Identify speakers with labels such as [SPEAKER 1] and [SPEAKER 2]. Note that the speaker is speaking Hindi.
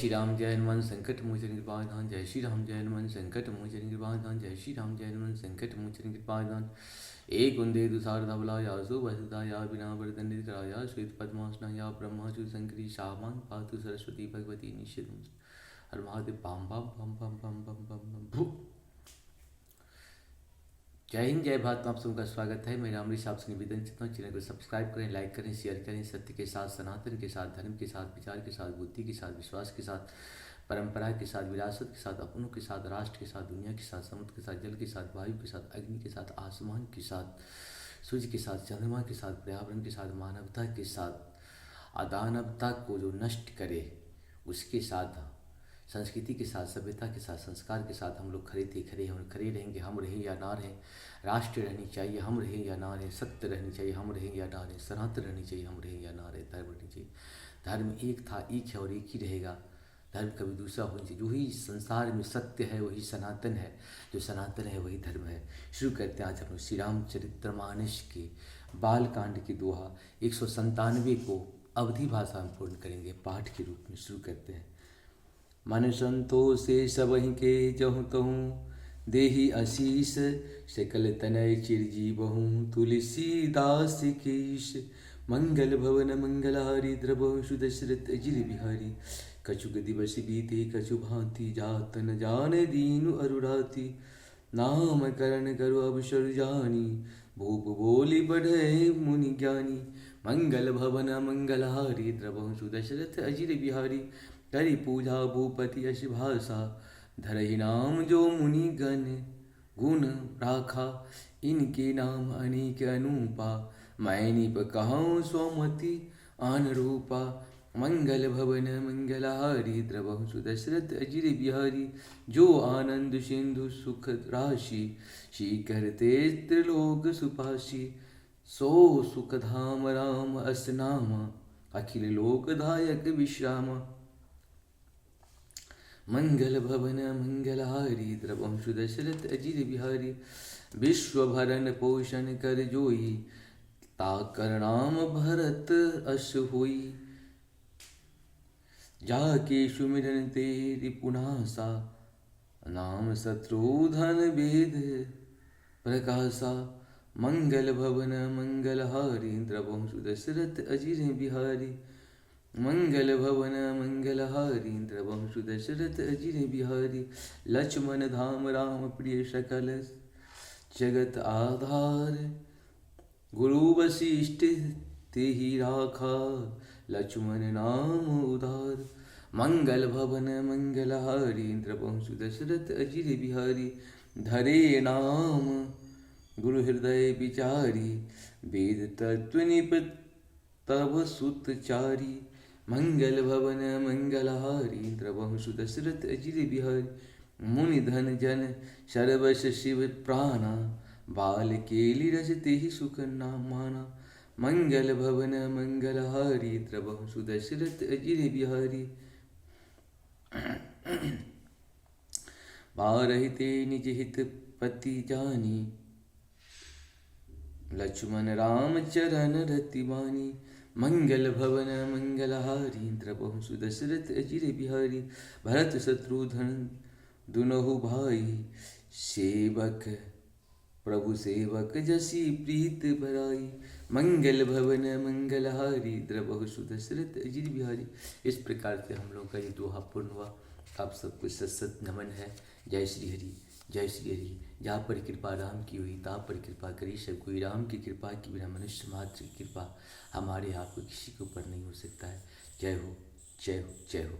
[SPEAKER 1] श्री राम जय हनुमान संकट मोचन कृपाधान। जय श्री राम जय हनुमान संकट मोचन कृपाधान। जय श्री राम जय हनुमान संकट मोचन कृपाधान। एक वंदे दुसारदा बलाया सुभसुताया विना वर्तन्दित कराया श्वेत पद्मासनाया ब्रह्माचु शंकरी शामां पातु सरस्वती भगवती निषेध। हर महादेव बम बम बम बम बम बम बम बम भू। जय हिंद जय भारत। आप सबका स्वागत है। मैं रामऋषि आपसे निवेदन करता हूँ, चैनल को सब्सक्राइब करें, लाइक करें, शेयर करें। सत्य के साथ, सनातन के साथ, धर्म के साथ, विचार के साथ, बुद्धि के साथ, विश्वास के साथ, परंपरा के साथ, विरासत के साथ, अपनों के साथ, राष्ट्र के साथ, दुनिया के साथ, समुद्र के साथ, जल के साथ, वायु के साथ, अग्नि के साथ, आसमान के साथ, सूर्य के साथ, चंद्रमा के साथ, पर्यावरण के साथ, मानवता के साथ, अदानवता को जो नष्ट करे उसके साथ, संस्कृति के साथ, सभ्यता के साथ, संस्कार के साथ हम लोग खड़े थे, खड़े हैं और खड़े रहेंगे। हम रहें या ना रहें, राष्ट्र रहनी चाहिए, हम रहें या ना रहें, सत्य रहनी चाहिए, हम रहें या ना रहें, सनातन रहनी चाहिए, हम रहें या ना रहें, धर्म रहनी चाहिए। धर्म एक था, एक है और एक ही रहेगा। धर्म कभी दूसरा होना चाहिए। जो ही संसार में सत्य है वही सनातन है, जो सनातन है वही धर्म है। शुरू करते हैं आज हम श्री रामचरितमानस के बालकांड की दोहा 197 को अवधि भाषा में पूर्ण करेंगे। पाठ के रूप में शुरू करते हैं। मन संतोषे सबहि के जहु तहु देहि आशीष सकल तनय चिरजीवहु तुलसीदास केश। मंगल भवन मंगलहारी द्रवहु दशरथ अजिर बिहारी। कछुक दिवस बीते कछु भांति जात न जाने दीनु अरुराति। नाम करण करु अवसर जानी भूप बोली बढ़े मुनि ज्ञानी। मंगल भवन मंगलहारी द्रवहु दशरथ अजिर बिहारी। करि पूजा भूपति यश भाषा धरहि नाम जो मुनि गण। गुण राखा इनके नाम अनेक अनूपा। मैं निप कहूँ स्वमति आन रूपा। मंगल भवन मंगलहारी द्रवहु दशरथ अजिर बिहारी। जो आनंद सिंधु सुख राशि शीकर तेज त्रिलोक सुपाशी। सो सुख धाम राम अस नामा अखिल लोकदायक विश्रामा। मंगल भवन मंगलहारी द्रवहु दशरथ अजिर बिहारी। विश्व भरण पोषण कर जोई ताकर नाम भरत अस होई। जाके सुमिरन तेरि पुनासा नाम शत्रुधन वेद प्रकाशा। मंगल भवन मंगलहारी द्रवहु दशरथ अजिर बिहारी। मंगल भवन मंगलहारी द्रवहु दशरथ अजिर बिहारी। लक्ष्मण धाम राम प्रिय सकल जगत आधार। गुरु वशिष्ठ तेहि राखा लक्ष्मण नाम उदार। मंगल भवन मंगलहारी द्रवहु दशरथ अजिर बिहारी। धरे नाम गुरु हृदय विचारी। वेद तत्व निप तव सुतचारी। मंगल भवन मंगलहारी द्रवहु दशरथ अजिर बिहारी। मुनि धन जन सर्वस शिव प्राणा। बाल केली रस तेहि सुख नाम माना। मंगल भवन मंगलहारी द्रवहु दशरथ अजिर बिहारी। बारहिते निज हित पति जानी। लक्ष्मण राम चरण रति बानी। मंगल भवन मंगलहारी द्रवहु दशरथ अजिर बिहारी। भरत शत्रुघ्न दुनहु भाई सेवक प्रभु सेवक जसी प्रीत बराई। मंगल भवन मंगलहारी द्रवहु दशरथ अजिर बिहारी। इस प्रकार से हम लोग का ये दोहा पूर्ण हुआ। आप सबको सत सत नमन है। जय श्री हरि, जय श्री हरि। जहाँ पर कृपा राम की हुई तहाँ पर कृपा करी सब कोई। राम की कृपा की बिना मनुष्य मात्र की कृपा हमारे आपको किसी के ऊपर नहीं हो सकता है। जय हो, जय हो, जय हो।